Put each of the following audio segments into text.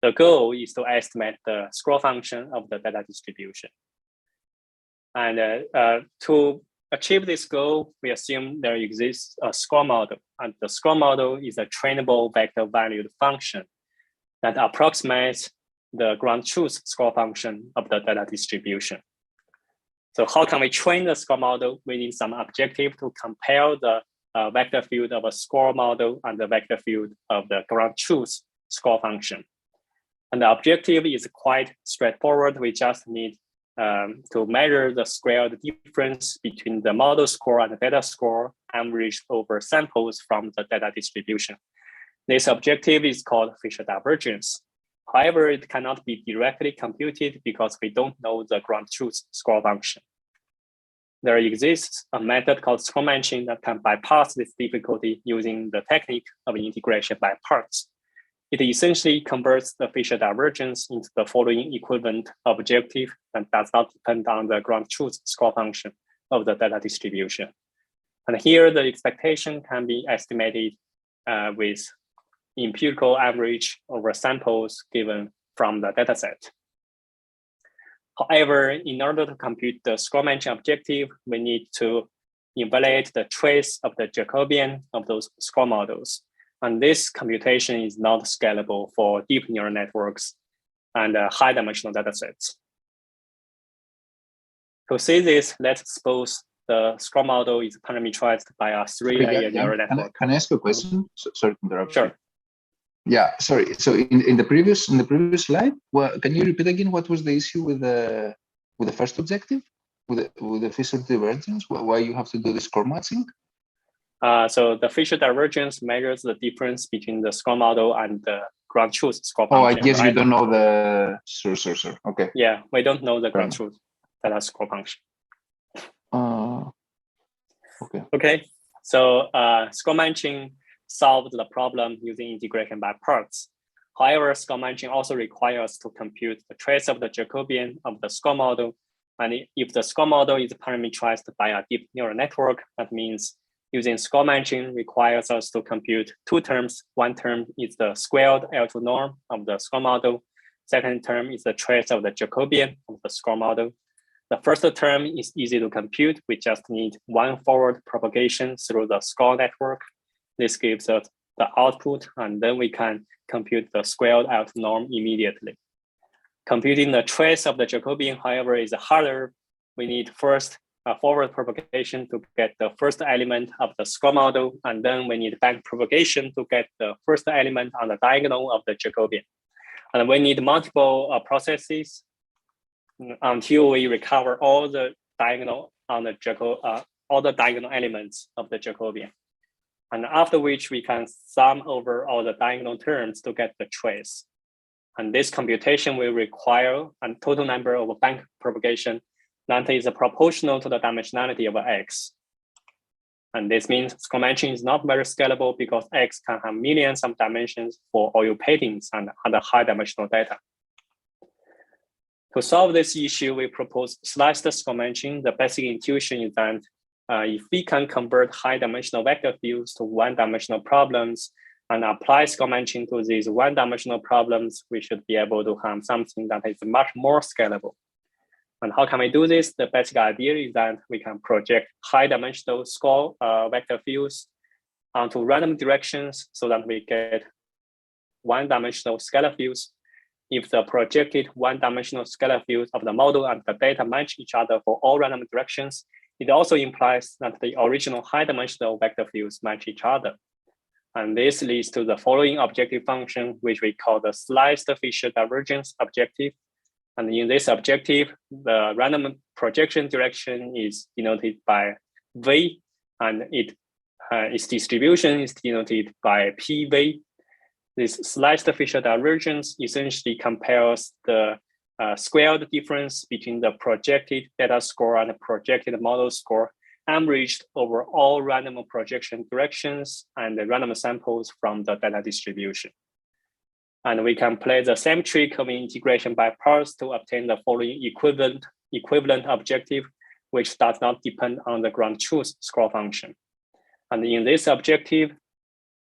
The goal is to estimate the score function of the data distribution. And to achieve this goal, we assume there exists a score model, and the score model is a trainable vector-valued function that approximates the ground truth score function of the data distribution. So how can we train the score model? We need some objective to compare the vector field of a score model and the vector field of the ground truth score function. And the objective is quite straightforward. We just need to measure the squared difference between the model score and the data score averaged over samples from the data distribution. This objective is called Fisher divergence. However, it cannot be directly computed because we don't know the ground truth score function. There exists a method called score matching that can bypass this difficulty using the technique of integration by parts. It essentially converts the Fisher divergence into the following equivalent objective that does not depend on the ground truth score function of the data distribution. And here the expectation can be estimated with empirical average over samples given from the dataset. However, in order to compute the score matching objective, we need to evaluate the trace of the Jacobian of those score models. And this computation is not scalable for deep neural networks and high-dimensional datasets. To see this, let's suppose the score model is parameterized by a three-layer neural network. Can I ask a question? Sorry to interrupt. Sure. Yeah, sorry. So in the previous slide, well, can you repeat again what was the issue with the first objective, with the Fisher divergence? Why you have to do the score matching? So the Fisher divergence measures the difference between the score model and the ground truth score function. Oh, I guess you don't know the. Sure. Okay. Yeah, we don't know the ground truth data score function. Okay. Okay. So score matching solved the problem using integration by parts. However, score matching also requires to compute the trace of the Jacobian of the score model. And if the score model is parameterized by a deep neural network, that means using score matching requires us to compute two terms. One term is the squared L2 norm of the score model. Second term is the trace of the Jacobian of the score model. The first term is easy to compute. We just need one forward propagation through the score network. This gives us the output, and then we can compute the squared L2 norm immediately. Computing the trace of the Jacobian, however, is harder. We need first a forward propagation to get the first element of the score model, and then we need back propagation to get the first element on the diagonal of the Jacobian. And we need multiple processes until we recover all the diagonal on the all the diagonal elements of the Jacobian. And after which we can sum over all the diagonal terms to get the trace. And this computation will require a total number of bank propagation that is proportional to the dimensionality of X. And this means score matching is not very scalable because X can have millions of dimensions for oil paintings and other high dimensional data. To solve this issue, we propose sliced score matching. The basic intuition is that if we can convert high-dimensional vector fields to one-dimensional problems and apply score matching to these one-dimensional problems, we should be able to have something that is much more scalable. And how can we do this? The basic idea is that we can project high-dimensional score vector fields onto random directions so that we get one-dimensional scalar fields. If the projected one-dimensional scalar fields of the model and the data match each other for all random directions, it also implies that the original high-dimensional vector fields match each other. And this leads to the following objective function, which we call the sliced Fisher divergence objective. And in this objective, the random projection direction is denoted by V, and its distribution is denoted by PV. This sliced Fisher divergence essentially compares the squared difference between the projected data score and the projected model score averaged over all random projection directions and the random samples from the data distribution. And we can play the same trick of integration by parts to obtain the following equivalent objective, which does not depend on the ground truth score function. And in this objective,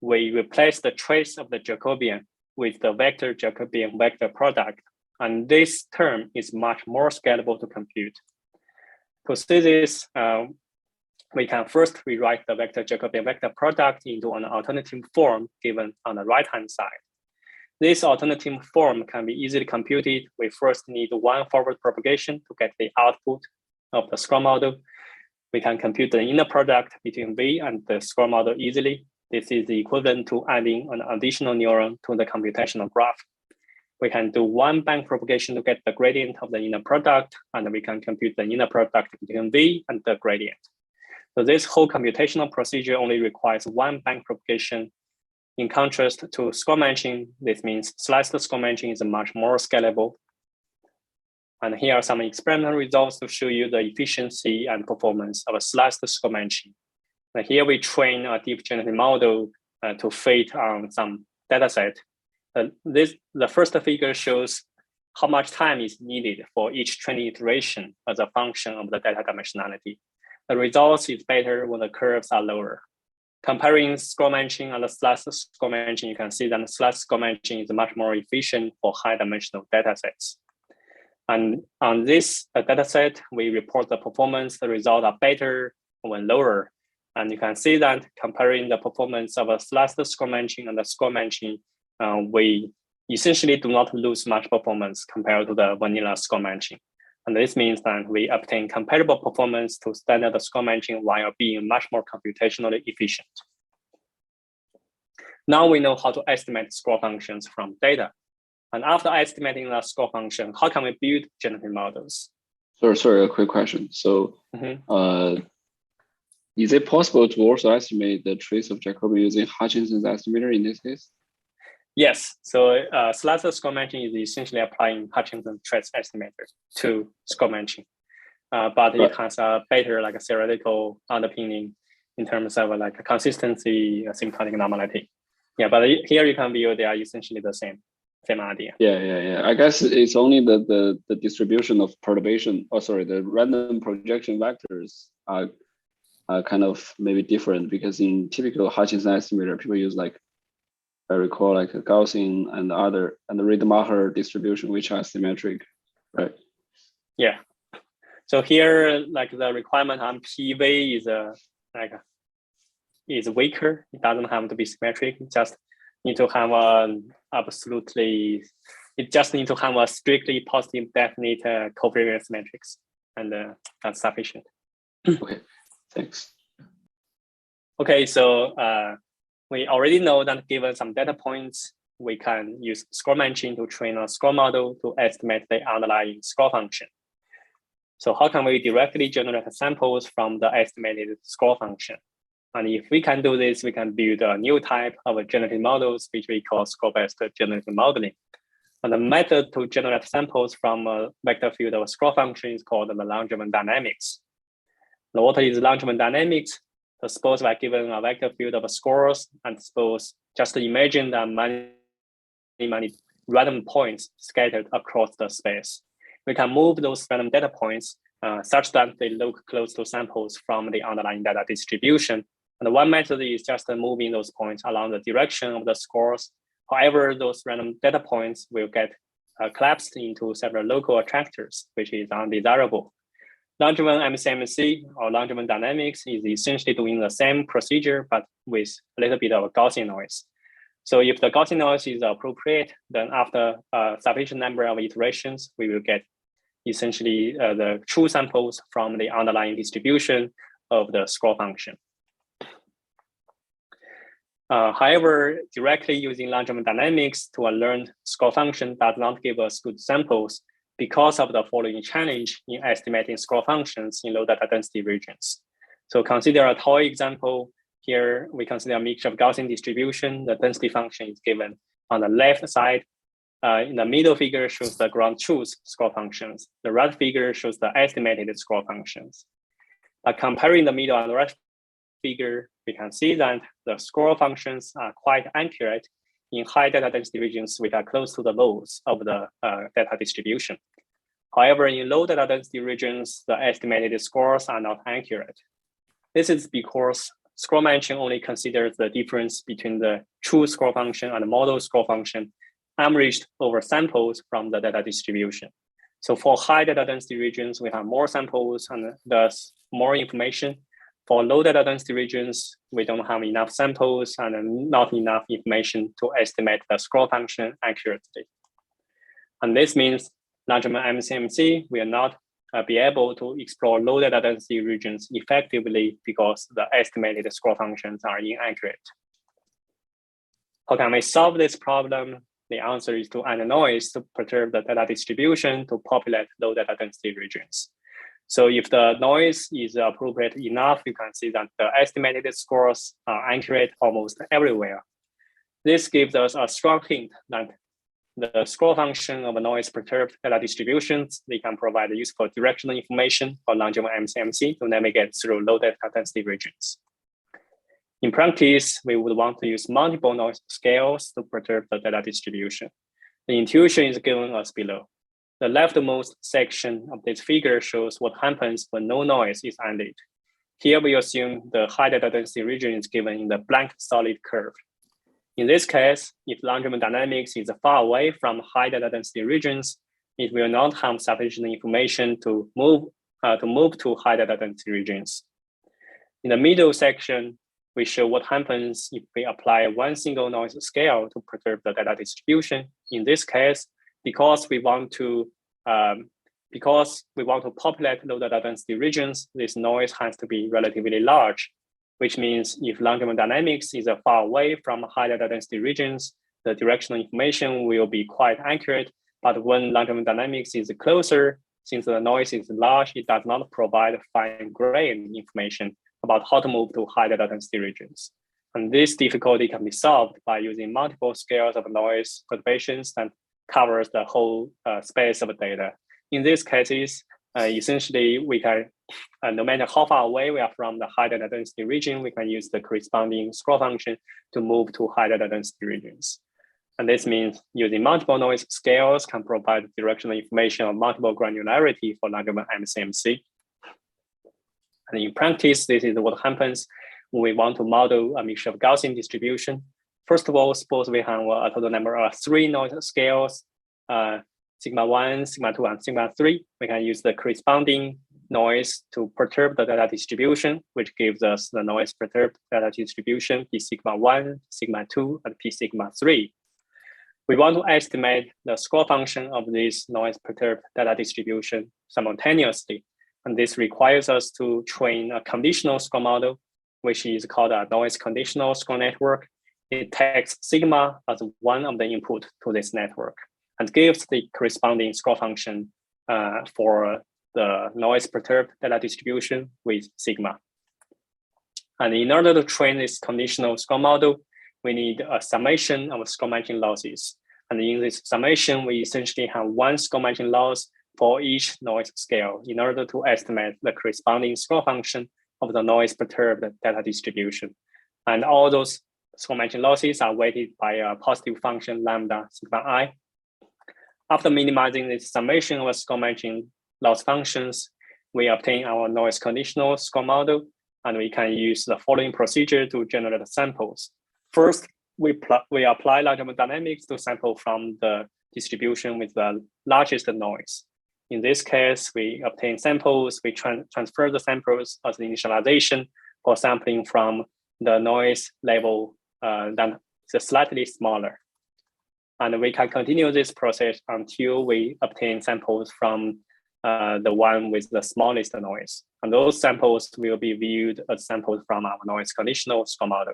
we replace the trace of the Jacobian with the vector Jacobian vector product. And this term is much more scalable to compute. To see this, we can first rewrite the vector Jacobian vector product into an alternative form given on the right-hand side. This alternative form can be easily computed. We first need one forward propagation to get the output of the score model. We can compute the inner product between V and the score model easily. This is equivalent to adding an additional neuron to the computational graph. We can do one bank propagation to get the gradient of the inner product, and we can compute the inner product between V and the gradient. So this whole computational procedure only requires one bank propagation. In contrast to score matching, this means sliced score matching is much more scalable. And here are some experimental results to show you the efficiency and performance of a sliced score matching. And here we train a deep genetic model to fit on some data set. The first figure shows how much time is needed for each training iteration as a function of the data dimensionality. The results is better when the curves are lower. Comparing score matching and the sliced score matching, you can see that the sliced score matching is much more efficient for high dimensional data sets. And on this data set, we report the performance. The results are better when lower. And you can see that comparing the performance of a sliced score matching and the score matching, we essentially do not lose much performance compared to the vanilla score matching. And this means that we obtain comparable performance to standard score matching while being much more computationally efficient. Now we know how to estimate score functions from data. And after estimating the score function, how can we build genetic models? Sorry, a quick question. So is it possible to also estimate the trace of Jacobi using Hutchinson's estimator in this case? Yes, so sliced score matching is essentially applying Hutchinson's trace estimator to score matching, but it has a better theoretical underpinning in terms of consistency, symptotic normality. Yeah, but here you can view they are essentially the same idea. Yeah. I guess it's only the distribution of perturbation, the random projection vectors are kind of maybe different, because in typical Hutchinson estimator, people use I recall a Gaussian and the Rademacher distribution, which are symmetric, right? Yeah. So here, the requirement on PV is weaker. It doesn't have to be symmetric. It just need to have a strictly positive definite covariance matrix, and that's sufficient. Okay, thanks. Okay, so we already know that given some data points, we can use score matching to train a score model to estimate the underlying score function. So how can we directly generate samples from the estimated score function? And if we can do this, we can build a new type of genetic models, which we call score-based genetic modeling. And the method to generate samples from a vector field of a score function is called the Langevin dynamics. Now, what is Langevin dynamics? So suppose we're given a vector field of scores, and suppose just imagine that many random points scattered across the space. We can move those random data points such that they look close to samples from the underlying data distribution. And one method is just moving those points along the direction of the scores. However, those random data points will get collapsed into several local attractors, which is undesirable. Langevin MCMC or Langevin dynamics is essentially doing the same procedure, but with a little bit of Gaussian noise. So if the Gaussian noise is appropriate, then after a sufficient number of iterations, we will get essentially the true samples from the underlying distribution of the score function. However, directly using Langevin dynamics to learn score function does not give us good samples because of the following challenge in estimating score functions in low data density regions. So consider a toy example. Here we consider a mixture of Gaussian distribution. The density function is given on the left side. In the middle figure shows the ground truth score functions. The right figure shows the estimated score functions. Comparing the middle and the right figure, we can see that the score functions are quite accurate in high data density regions which are close to the lows of the data distribution. However, in low data density regions, the estimated scores are not accurate. This is because score matching only considers the difference between the true score function and the model score function averaged over samples from the data distribution. So for high data density regions, we have more samples and thus more information. For low data density regions, we don't have enough samples and not enough information to estimate the scroll function accurately. And this means Langevin MCMC will not be able to explore low data density regions effectively because the estimated scroll functions are inaccurate. How can we solve this problem? The answer is to add noise to perturb the data distribution to populate low data density regions. So if the noise is appropriate enough, you can see that the estimated scores are accurate almost everywhere. This gives us a strong hint that the scroll function of a noise perturbed data distributions, they can provide useful directional information for Langevin MCMC to navigate through low data density regions. In practice, we would want to use multiple noise scales to perturb the data distribution. The intuition is given us below. The leftmost section of this figure shows what happens when no noise is added. Here we assume the high data density region is given in the blank solid curve. In this case, if Langevin dynamics is far away from high data density regions, it will not have sufficient information to move to high data density regions. In the middle section, we show what happens if we apply one single noise scale to perturb the data distribution. In this case, because we want to populate low data density regions, this noise has to be relatively large, which means if Langevin dynamics is far away from high data density regions, the directional information will be quite accurate. But when Langevin dynamics is closer, since the noise is large, it does not provide fine-grained information about how to move to high data density regions. And this difficulty can be solved by using multiple scales of noise perturbations that covers the whole space of data. In these cases, essentially, we can, no matter how far away we are from the high data density region, we can use the corresponding scroll function to move to high data density regions. And this means using multiple noise scales can provide directional information of multiple granularity for Langevin MCMC. And in practice, this is what happens when we want to model a mixture of Gaussian distribution. First of all, suppose we have a total number of 3 noise scales, sigma 1, sigma 2, and sigma 3. We can use the corresponding noise to perturb the data distribution, which gives us the noise perturbed data distribution P sigma 1, sigma 2, and P sigma 3. We want to estimate the score function of this noise perturbed data distribution simultaneously. And this requires us to train a conditional score model, which is called a noise conditional score network. It takes sigma as one of the input to this network and gives the corresponding score function for the noise perturbed data distribution with sigma. And in order to train this conditional score model, we need a summation of score matching losses. And in this summation, we essentially have one score matching loss for each noise scale in order to estimate the corresponding score function of the noise perturbed data distribution. And all those score matching losses are weighted by a positive function lambda sigma I. After minimizing this summation of score matching loss functions, we obtain our noise conditional score model, and we can use the following procedure to generate samples. First, we apply Langevin dynamics to sample from the distribution with the largest noise. In this case, we obtain samples, we transfer the samples as the initialization for sampling from the noise level that is slightly smaller. And we can continue this process until we obtain samples from the one with the smallest noise. And those samples will be viewed as samples from our noise conditional score model.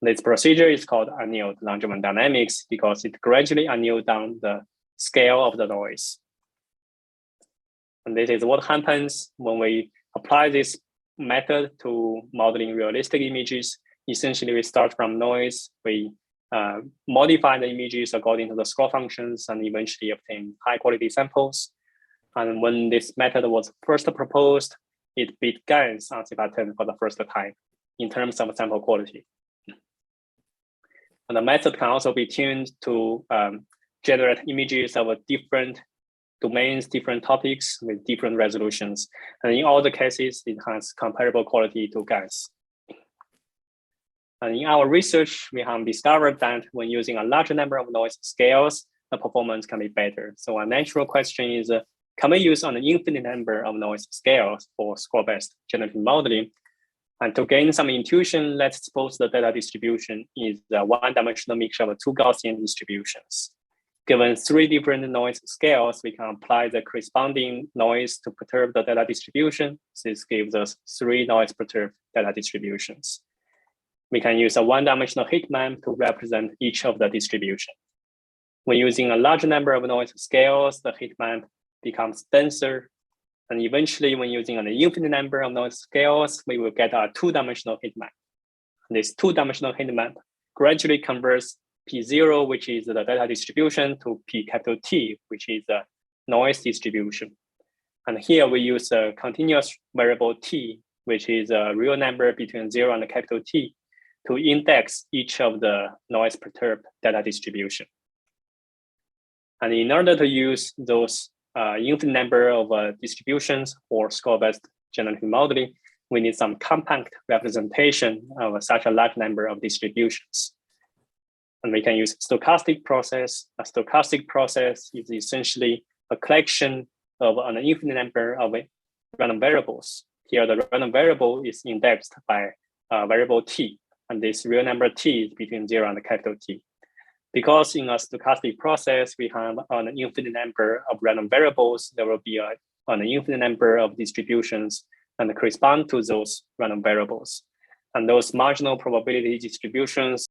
This procedure is called annealed Langevin dynamics because it gradually anneals down the scale of the noise. And this is what happens when we apply this method to modeling realistic images. Essentially, we start from noise, we modify the images according to the score functions, and eventually obtain high quality samples. And when this method was first proposed, it beat GANs on CIFAR10 for the first time in terms of sample quality. And the method can also be tuned to generate images of different domains, different topics with different resolutions. And in all the cases, it has comparable quality to GANs. And in our research, we have discovered that when using a larger number of noise scales, the performance can be better. So a natural question is, can we use an infinite number of noise scales for score-based generative modeling? And to gain some intuition, let's suppose the data distribution is a one-dimensional mixture of two Gaussian distributions. Given three different noise scales, we can apply the corresponding noise to perturb the data distribution. This gives us three noise perturbed data distributions. We can use a one-dimensional heat map to represent each of the distribution. When using a large number of noise scales, the heat map becomes denser. And eventually, when using an infinite number of noise scales, we will get a two-dimensional heat map. This two-dimensional heat map gradually converts P0, which is the data distribution, to P capital T, which is the noise distribution. And here we use a continuous variable T, which is a real number between 0 and capital T, to index each of the noise perturbed data distribution. And in order to use those infinite number of distributions for score-based generative modeling, we need some compact representation of such a large number of distributions. And we can use stochastic process. A stochastic process is essentially a collection of an infinite number of random variables. Here, the random variable is indexed by variable T, and this real number T is between 0 and capital T. Because in a stochastic process, we have an infinite number of random variables, there will be an infinite number of distributions and correspond to those random variables. And those marginal probability distributions